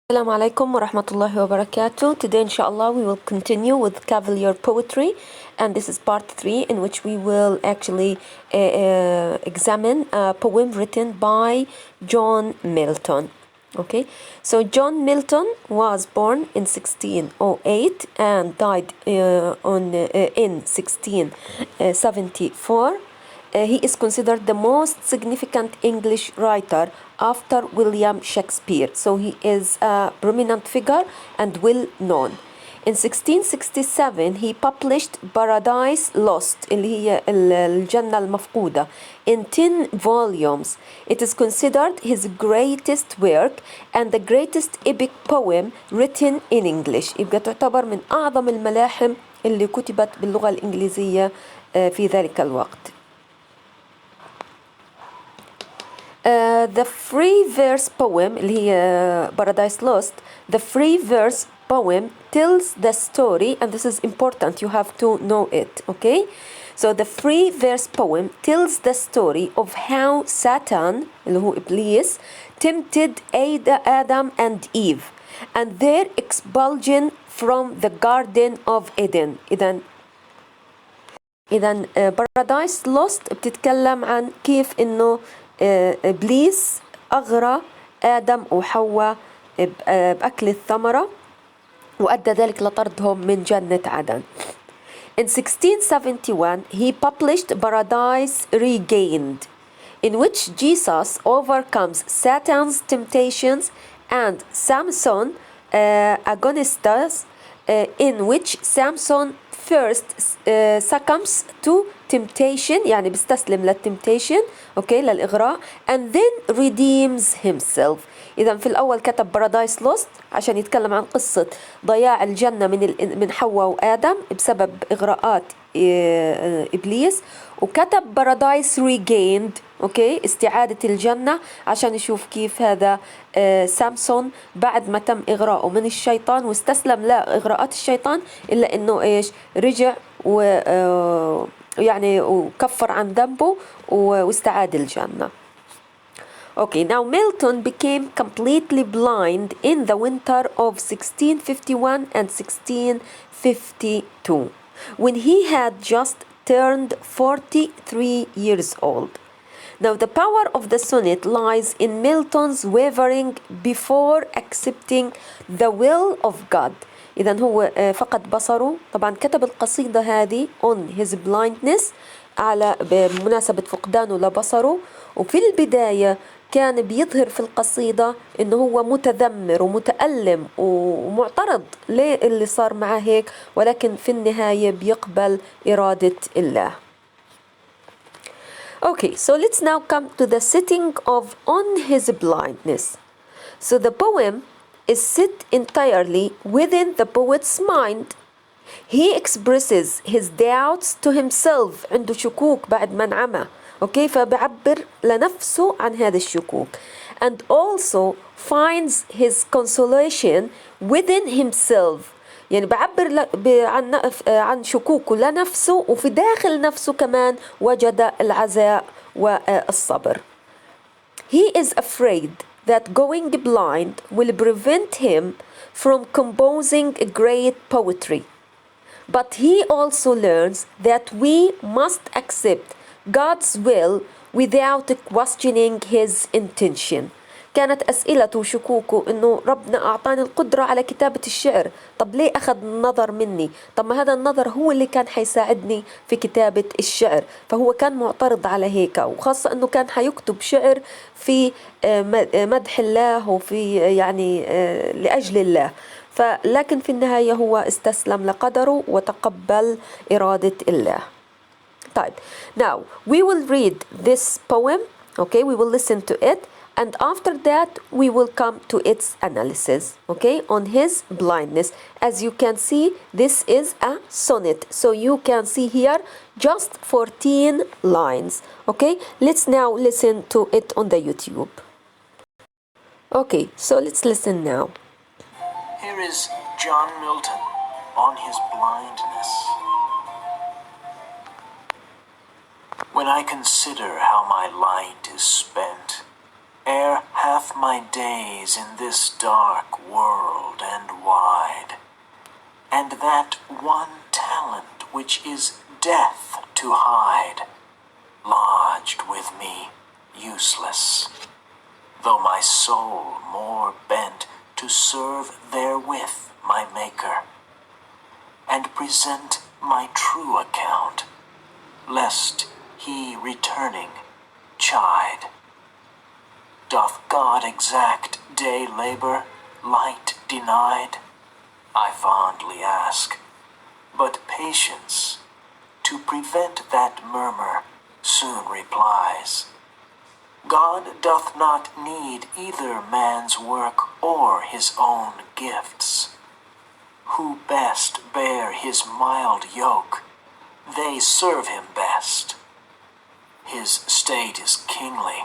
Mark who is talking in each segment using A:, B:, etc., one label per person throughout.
A: Assalamu alaikum wa rahmatullahi wa barakatuh. Today, inshallah, we will continue with Cavalier Poetry, and this is part 3, in which we will actually examine a poem written by John Milton. Okay, so John Milton was born in 1608 and died in 1674. He is considered the most significant English writer after William Shakespeare. So he is a prominent figure and well known. In 1667 he published Paradise Lost اللي هي الجنة المفقودة in 10 volumes. It is considered his greatest work and the greatest epic poem written in English. يبقى تعتبر من أعظم الملاحم اللي كتبت باللغة الإنجليزية في ذلك الوقت. The free verse poem اللي هي Paradise Lost, the free verse poem tells the story, and this is important, you have to know it, okay? So the free verse poem tells the story of how Satan اللي هو إبليس tempted Adam and Eve and their expulsion from the Garden of Eden. إذن Paradise Lost بتتكلم عن كيف إنه إبليس أغرى آدم وحواء بأكل الثمرة وأدى ذلك لطردهم من جنة عدن. In 1671 he published Paradise Regained, in which Jesus overcomes Satan's temptations, and Samson Agonistas, in which Samson first succumbs to temptation, يعني بيستسلم للتمتيشن اوكي للإغراء, and then redeems himself. إذا في الأول كتب Paradise Lost عشان يتكلم عن قصة ضياع الجنة من حواء وآدم بسبب إغراءات إبليس, وكتب Paradise Regained اوكي استعادة الجنة عشان يشوف كيف هذا سامسون بعد ما تم إغراءه من الشيطان واستسلم لإغراءات الشيطان إلا إنه إيش رجع يعني وكفر عن ذنبه واستعاد الجنة. Okay, now Milton became completely blind in the winter of 1651 and 1652 when he had just turned 43 years old. Now the power of the sonnet lies in Milton's wavering before accepting the will of God. إذن هو فقد بصره. طبعا كتب القصيدة هذه on his blindness على بمناسبة فقدانه لبصره, وفي البداية كان بيظهر في القصيدة إنه هو متذمر ومتألم ومعترض ليه اللي صار معه هيك, ولكن في النهاية بيقبل إرادة الله. Okay, so let's now come to the setting of On His Blindness. So the poem is set entirely within the poet's mind. He expresses his doubts to himself, عنده شكوك بعد ما انعمى, okay, فبعبر لنفسه عن هذا الشكوك, and also finds his consolation within himself. يعني بعبر عن شكوكه لنفسه, وفي داخل نفسه كمان وجد العزاء والصبر. He is afraid that going blind will prevent him from composing a great poetry. But he also learns that we must accept God's will without questioning his intention. كانت أسئلته وشكوكه إنه ربنا أعطاني القدرة على كتابة الشعر, طب ليه أخذ النظر مني؟ طب ما هذا النظر هو اللي كان حيساعدني في كتابة الشعر. فهو كان معترض على هيك, وخاصة إنه كان حيكتب شعر في مدح الله وفي يعني لأجل الله. لكن في النهاية هو استسلم لقدره وتقبل إرادة الله. طيب, now we will read this poem, okay, we will listen to it, and after that we will come to its analysis, okay, on his blindness. As you can see, this is a sonnet, so you can see here just 14 lines, okay. Let's now listen to it on the YouTube. Okay, so let's listen now.
B: Here is John Milton on his blindness. When I consider how my light is spent ere half my days in this dark world and wide, and that one talent which is death to hide, lodged with me useless, though my soul more bent to serve therewith my Maker, and present my true account, lest he returning chide. Doth God exact day labor, light denied? I fondly ask, but patience, to prevent that murmur, soon replies. God doth not need either man's work or his own gifts. Who best bear his mild yoke, they serve him best. His state is kingly,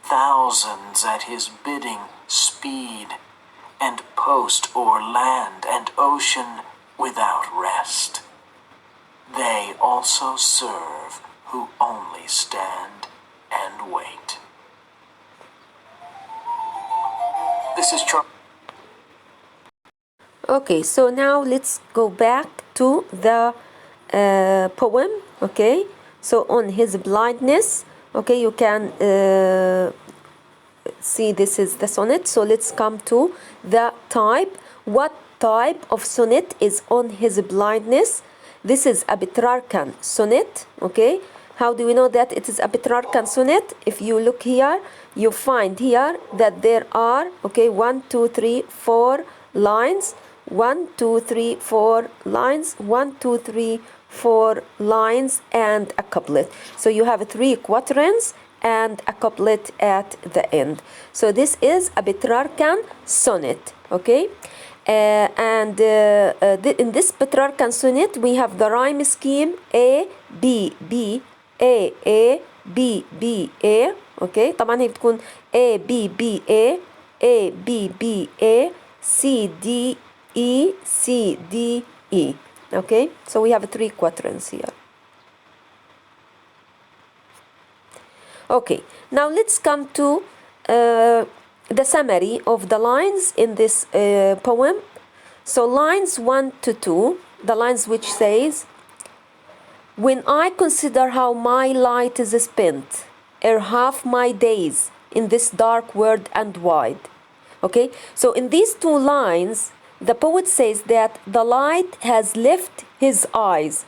B: thousands at his bidding speed, and post o'er land and ocean without rest. They also serve who only stand and wait. This is
A: Okay, so now let's go back to the poem. Okay, so on his blindness, okay, you can see this is the sonnet. So let's come to the type. What type of sonnet is on his blindness? This is a Petrarchan sonnet. Okay, how do we know that it is a Petrarchan sonnet? If you look here, you find here that there are, okay, 1, 2, 3, 4 lines. 1, 2, 3, 4 lines, 1, 2, 3, 4 lines, and a couplet. So you have 3 quatrains and a couplet at the end. So this is a Petrarchan sonnet, okay? In this Petrarchan sonnet, we have the rhyme scheme A, B, B, A, B, B, A, okay? طبعا هي بتكون A, B, B, A, B, B, A, C, D, E, C, D, E. Okay, so we have 3 quatrains here. Okay, now let's come to the summary of the lines in this poem. So lines 1 to 2, the lines which says, when I consider how my light is spent, ere half my days in this dark world and wide. Okay, so in these 2 lines, the poet says that the light has left his eyes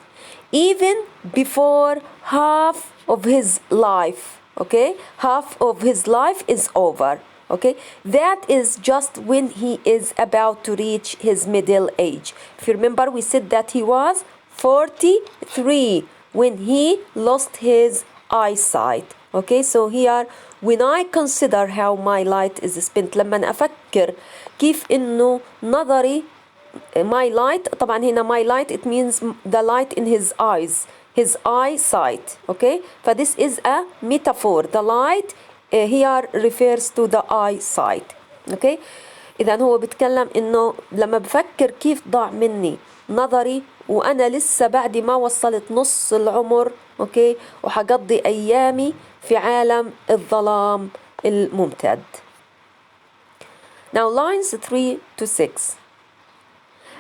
A: even before half of his life. Okay, half of his life is over. Okay, that is just when he is about to reach his middle age. If you remember, we said that he was 43 when he lost his eyesight. Okay, so here when I consider how my light is spent, لما أفكر كيف إنه نظري my light, طبعا هنا my light it means the light in his eyes, his eyesight. Okay, so this is a metaphor. The light here refers to the eyesight. Okay, إذا هو بيتكلم إنه لما بفكر كيف ضاع مني نظري وأنا لسه بعد ما وصلت نص العمر. أوكي، وحقضي أيامي في عالم الظلام الممتد. Now lines 3 to 6.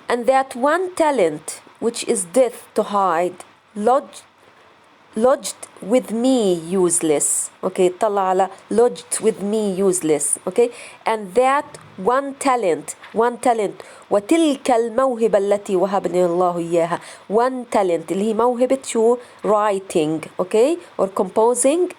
A: And that one talent which is death to hide lodged with me useless. Okay, طلع على lodged with me useless. Okay, and that one talent وتلك الموهبة التي وهبني الله إياها. One talent اللي هي موهبة شو؟ writing. Okay, or composing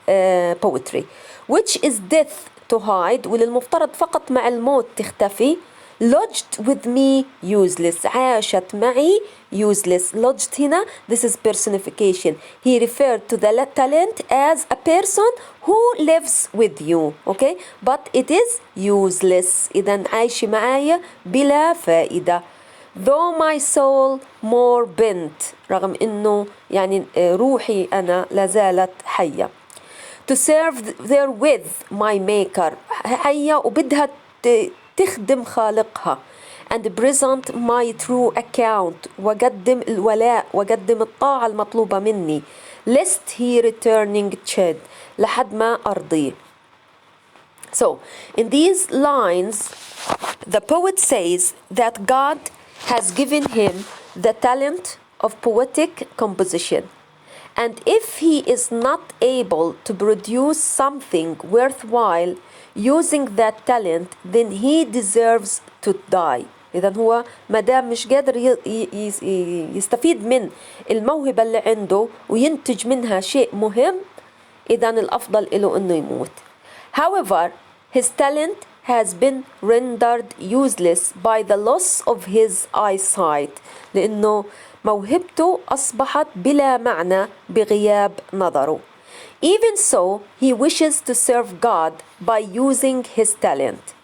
A: poetry, which is death to hide، وللمفترض فقط مع الموت تختفي. lodged with me useless، عاشت معي useless. lodged هنا this is personification. He referred to the talent as a person who lives with you. Okay, but it is useless. إذا عايشة معايا بلا فائدة. though my soul more bent، رغم إنه يعني روحي أنا لازالت حية. to serve therewith my maker، حية وبدها تخدم خالقها. and present my true account، وقدم الولاء وقدم الطاعة المطلوبة مني. lest he returning chid، لحد ما أرضيه. So, in these lines, the poet says that God has given him the talent of poetic composition. And if he is not able to produce something worthwhile using that talent, then he deserves to die. إذا هو مادام مش قادر يستفيد من الموهبة اللي عنده وينتج منها شيء مهم، إذا الأفضل له إنه يموت. However, his talent has been rendered useless by the loss of his eyesight. لأنه موهبته أصبحت بلا معنى بغياب نظره. Even so, he wishes to serve God by using his talent.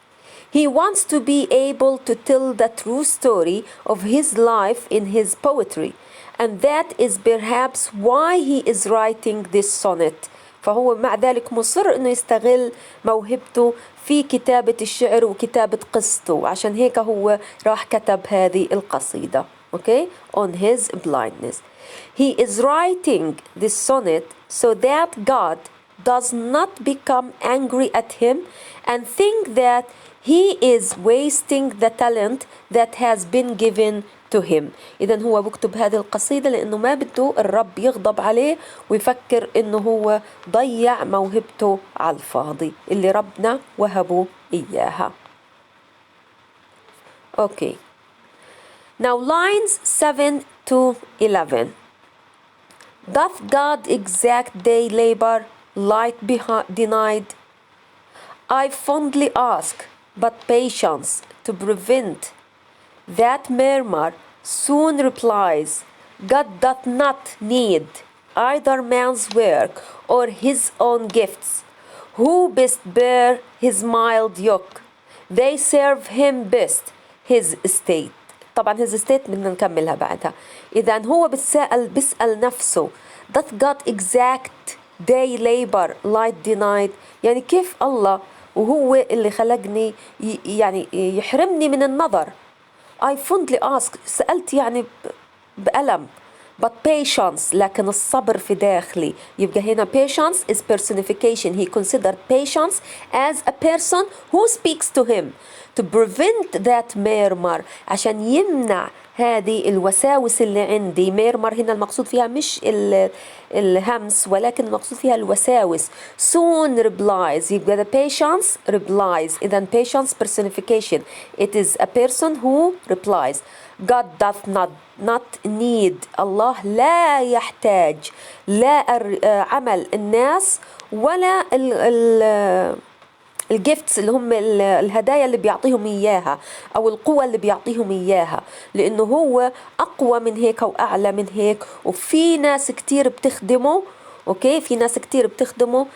A: He wants to be able to tell the true story of his life in his poetry, and that is perhaps why he is writing this sonnet. فهو مع ذلك مصر إنه يستغل موهبته في كتابة الشعر وكتابة قصته، عشان هيك هو راح كتب هذه القصيدة. Okay, on his blindness. He is writing this sonnet so that God does not become angry at him and think that he is wasting the talent that has been given to him. إذن هو بكتب هذه القصيدة لأنه ما بده الرب يغضب عليه ويفكر إنه هو ضيع موهبته على الفاضي اللي ربنا وهبه إياها. Okay. Now lines 7 to 11. Doth God exact day labor, light denied? I fondly ask, but patience to prevent. That murmur soon replies, God doth not need either man's work or his own gifts. Who best bear his mild yoke? They serve him best his estate. طبعا his estate بدنا نكملها بعدها. إذا هو بيسأل نفسه doth God exact day labor light denied؟ يعني كيف الله وهو اللي خلقني يعني يحرمني من النظر. I fondly ask سألت يعني بألم. But patience لكن الصبر في داخلي. يبقى هنا patience is personification. He considered patience as a person who speaks to him to prevent that murmur عشان يمنع هذه الوساوس اللي عندي. murmur هنا المقصود فيها مش الهمس ولكن المقصود فيها الوساوس. soon replies يبقى the patience replies. إذا patience personification. It is a person who replies. God doth not need. الله لا يحتاج لا عمل الناس ولا الجيفتس اللي هم الهدايا اللي بيعطيهم إياها أو القوة اللي بيعطيهم إياها، لأنه هو أقوى من هيك وأعلى من هيك. وفي ناس كتير بتخدمه. أوكي، في ناس كتير بتخدمه.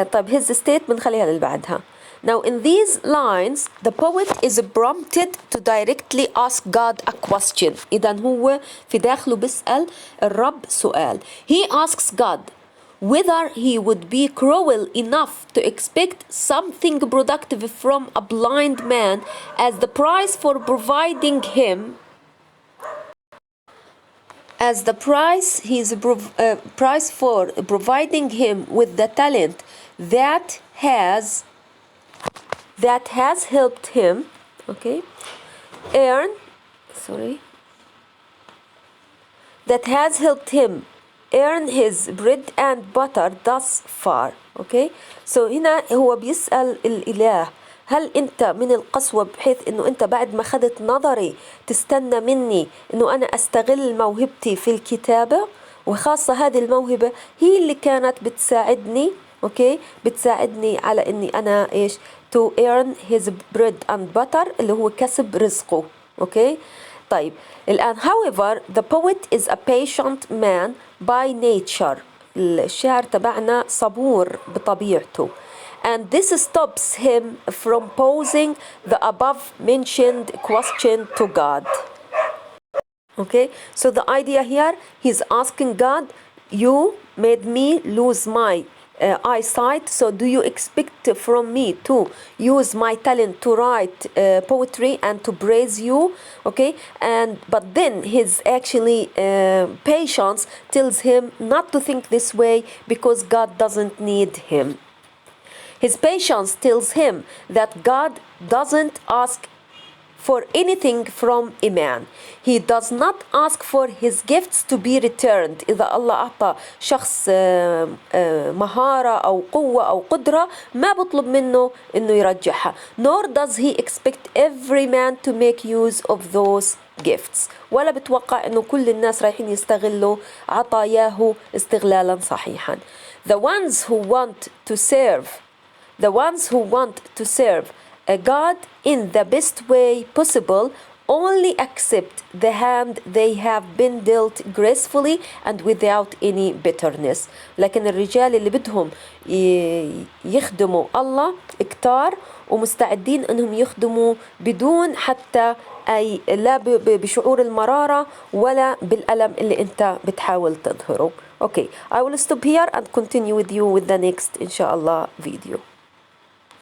A: طيب his state بنخليها اللي بعدها. Now in these lines the poet is prompted to directly ask God a question. إذا هو في داخله بيسأل الرب سؤال. He asks God whether he would be cruel enough to expect something productive from a blind man as the price for providing him price for providing him with the talent that has helped him earn his bread and butter thus far. so هنا هو بيسأل الإله هل أنت من القسوة بحيث أنه أنت بعد ما أخذت نظري تستنى مني أنه أنا أستغل موهبتي في الكتابة، وخاصة هذه الموهبة هي اللي كانت بتساعدني بتساعدني على أني أنا to earn his bread and butter اللي هو كسب رزقه. طيب الآن however the poet is a patient man by nature. الشاعر تبعنا صبور بطبيعته. and this stops him from posing the above mentioned question to God. So the idea here, he's asking God, you made me lose my eyesight, so do you expect from me to use my talent to write poetry and to praise you? But then his actually patience tells him not to think this way because God doesn't need him. His patience tells him that God doesn't ask for anything from a man. He does not ask for his gifts to be returned. إذا الله أعطى شخص مهارة أو قوة أو قدرة ما بطلب منه إنه يرجعها. Nor does he expect every man to make use of those gifts. ولا بتوقع إنه كل الناس رايحين يستغلوا عطاياه استغلالا صحيحا. The ones who want to serve a God in the best way possible only accept the hand they have been dealt gracefully and without any bitterness. لكن الرجال اللي بدهم يخدموا الله كتار ومستعدين انهم يخدموا بدون حتى اي لا بشعور المرارة ولا بالألم اللي انت بتحاول تظهره. Okay, I will stop here and continue with you with the next إن شاء الله video.